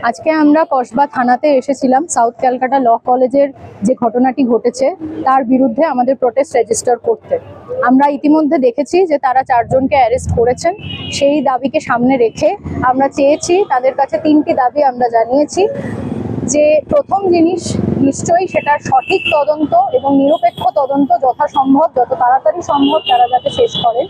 আজকে আমরা কসবা থানাতে এসেছিলাম সাউথ ক্যালকাটা ল কলেজের যে ঘটনাটি ঘটেছে তার বিরুদ্ধে আমাদের প্রোটেস্ট রেজিস্টার করতে। আমরা ইতিমধ্যে দেখেছি যে তারা 4 জনকে অ্যারেস্ট করেছেন। সেই দাবিকে সামনে রেখে আমরা চেয়েছি, তাদের কাছে 3টি দাবি আমরা জানিয়েছি। যে প্রথম জিনিস, নিশ্চয়ই সেটার সঠিক তদন্ত এবং নিরপেক্ষ তদন্ত যথাসম্ভব যত তাড়াতাড়ি সম্ভব তারা যাতে শেষ করেন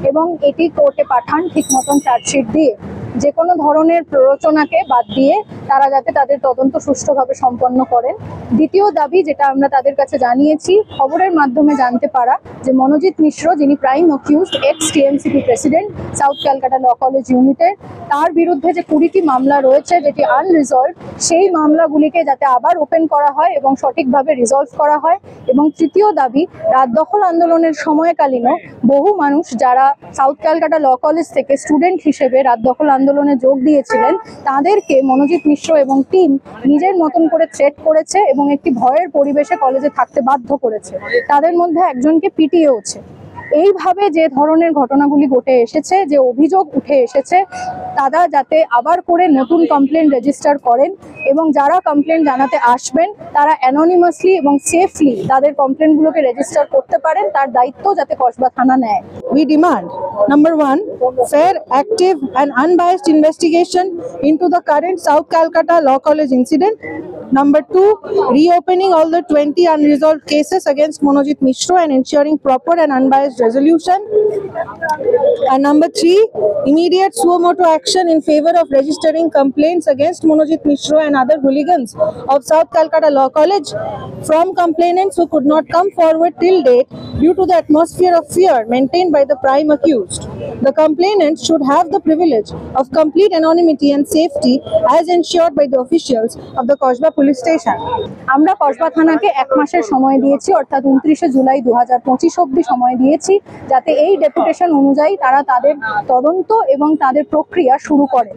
এবং এটি কোর্টে পাঠান ঠিক মতন চার্জশিট দিয়ে। যে কোনো ধরনের প্ররোচনাকে বাদ দিয়ে তারা যাতে তাদের তদন্ত সুষ্ঠুভাবে সম্পন্ন করেন। দ্বিতীয় দাবি যেটা আমরা তাদের কাছে জানিয়েছি, খবরের মাধ্যমে জানতে পারা যে মনোজিৎ মিশ্র, যিনি prime accused ex TMCP president South Calcutta law college ইউনিটের, তার বিরুদ্ধে যে 20টি মামলা রয়েছে যেটি আনরিজলভ, সেই মামলাগুলিকে যাতে আবার ওপেন করা হয় এবং সঠিকভাবে রিজলভ করা হয়। এবং তৃতীয় দাবি, রাত দখল আন্দোলনের সময়কালীনও বহু মানুষ যারা সাউথ ক্যালকাটা ল কলেজ থেকে স্টুডেন্ট হিসেবে রাত দখল আন্দোলনে যোগ দিয়েছিলেন, তাদেরকে মনোজিৎ মিশ্র এবং টিম নিজের মতন করে থ্রেট করেছে এবং একটি ভয়ের পরিবেশে কলেজে থাকতে বাধ্য করেছে। তাদের মধ্যে একজনকে পিটিয়েওছে। এইভাবে যে ধরনের ঘটনাগুলি ঘটে এসেছে, যে অভিযোগ উঠে এসেছে, তারা যাতে আবার করে নতুন কমপ্লেন রেজিস্টার করেন এবং যারা কমপ্লেন জানাতে আসবেন তারা অ্যানোনিমাসলি এবং সেফলি তাদের কমপ্লেনগুলোকে রেজিস্টার করতে পারেন, তার দায়িত্ব যাতে কসবা থানা নেয়। We demand, number 1, fair, active and unbiased investigation into the current South Calcutta Law College incident. Number 2, reopening all the 20 unresolved cases against Monojit Mishra and ensuring proper and unbiased resolution. And number 3, immediate suo motu action in favor of registering complaints against Monojit Mishra and other hooligans of South Calcutta Law College from complainants who could not come forward till date due to the atmosphere of fear maintained by the prime accused. The complainants should have the privilege of complete anonymity and safety as ensured by the officials of the Kosba police station. আমরা কসবা থানাকে 1 মাসের সময় দিয়েছি, অর্থাৎ 29শে জুলাই 2025 অবধি সময় দিয়েছি, যাতে এই ডেপুটেশন অনুযায়ী তারা তাদের তদন্ত এবং তাদের প্রক্রিয়া শুরু করে।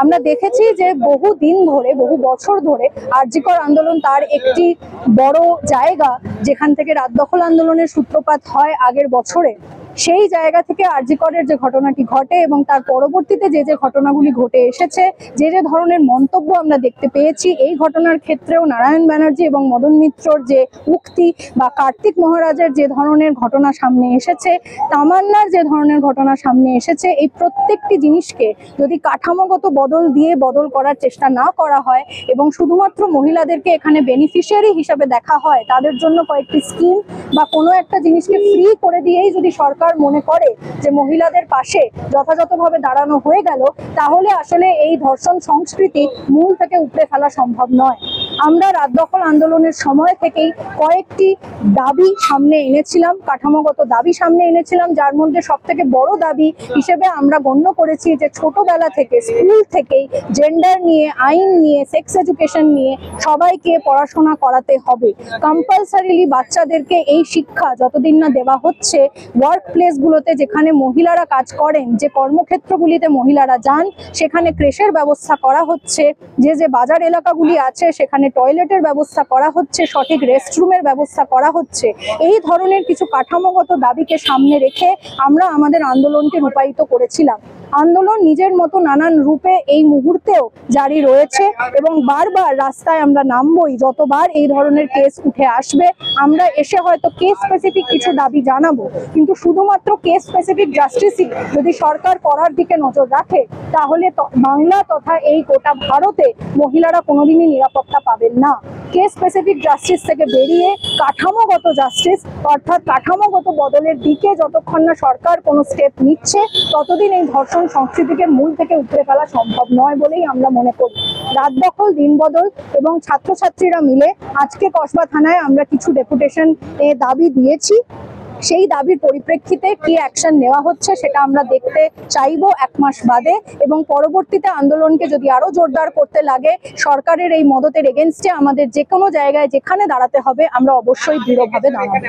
আমরা দেখেছি যে বহু দিন ধরে, বহু বছর ধরে আরজিকর আন্দোলন তার একটি বড় জায়গা, যেখান থেকে রাত দখল আন্দোলনের সূত্রপাত হয় আগের বছরে। সেই জায়গা থেকে আরজিকরের যে ঘটনাটি ঘটে এবং তার পরবর্তীতে যে যে ঘটনাগুলি ঘটে এসেছে, যে যে ধরনের মন্তব্য আমরা দেখতে পেয়েছি, এই ঘটনার ক্ষেত্রেও নারায়ণ ব্যানার্জি এবং মদন মিত্রর যে উক্তি বা কার্তিক মহারাজের যে ধরনের ঘটনা সামনে এসেছে, তামান্নার যে ধরনের ঘটনা সামনে এসেছে, এই প্রত্যেকটি জিনিসকে যদি কাঠামোগত বদল দিয়ে বদল করার চেষ্টা না করা হয় এবং শুধুমাত্র মহিলাদেরকে এখানে বেনিফিশিয়ারি হিসাবে দেখা হয়, তাদের জন্য কয়েকটি স্কিম বা কোনো একটা জিনিসকে ফ্রি করে দিয়েই যদি সরকার মনে করে যে মহিলাদের পাশে যথাযথভাবে দাঁড়ানো হয়ে গেল, তাহলে আসলে এই ধর্ষণ সংস্কৃতি মূল থেকে উপড়ে ফেলা সম্ভব নয়। আমরা রাত দখল আন্দোলনের সময় থেকেই কয়েকটি দাবি সামনে এনেছিলাম, কাঠামোগত দাবি সামনে এনেছিলাম, যার মধ্যে সবথেকে বড় দাবি হিসেবে আমরা গণ্য করেছি যে ছোটবেলা থেকে, স্কুল থেকেই জেন্ডার নিয়ে, আইন নিয়ে, সেক্স এডুকেশন নিয়ে সবাইকে পড়াশোনা করাতে হবে। কম্পালসারিলি বাচ্চাদেরকে এই শিক্ষা যতদিন না দেওয়া হচ্ছে, ওয়ার্ক প্লেসগুলোতে যেখানে মহিলারা কাজ করেন, যে কর্মক্ষেত্রগুলিতে মহিলারা যান, সেখানে ক্রেশের ব্যবস্থা করা হচ্ছে, যে যে বাজার এলাকাগুলি আছে সেখানে টয়লেটের ব্যবস্থা করা হচ্ছে, সঠিক রেস্টরুমের ব্যবস্থা করা হচ্ছে। এই ধরনের কিছু কাঠামোগত দাবিকে সামনে রেখে আমরা আমাদের আন্দোলনকে রূপায়িত করেছিলাম। আন্দোলন নিজের মতো নানান রূপে এই মুহূর্তেও জারি রয়েছে এবং বারবার রাস্তায় আমরা নামবই যতবার এই ধরনের কেস উঠে আসবে। আমরা এসে হয়তো কেস স্পেসিফিক কিছু দাবি জানাবো, কিন্তু শুধুমাত্র কেস স্পেসিফিক জাস্টিসই যদি সরকার করার দিকে নজর রাখে, তাহলে বাংলা তথা এই গোটা ভারতে মহিলারা কোনোদিনই নিরাপত্তা পাবেন না। কেস স্পেসিফিক জাস্টিস থেকে বেরিয়ে কাঠামোগত জাস্টিস, অর্থাৎ কাঠামোগত বদলের দিকে যতক্ষণ না সরকার কোনো স্টেপ নিচ্ছে, ততদিন এই ধর্ষণ সংস্কৃতিকে মূল থেকে উপড়ে ফেলা সম্ভব নয় বলেই আমরা মনে করি। রাত দখল, দিন বদল এবং ছাত্রছাত্রীরা মিলে আজকে কসবা থানায় আমরা কিছু ডেপুটেশন দাবি দিয়েছি। সেই দাবির পরিপ্রেক্ষিতে কি অ্যাকশন নেওয়া হচ্ছে সেটা আমরা দেখতে চাইবো 1 মাস বাদে, এবং পরবর্তীতে আন্দোলনকে যদি আরো জোরদার করতে লাগে, সরকারের এই মদতের এগেনস্টে আমাদের যে কোনো জায়গায় যেখানে দাঁড়াতে হবে, আমরা অবশ্যই দৃঢ়ভাবে দাঁড়াবো।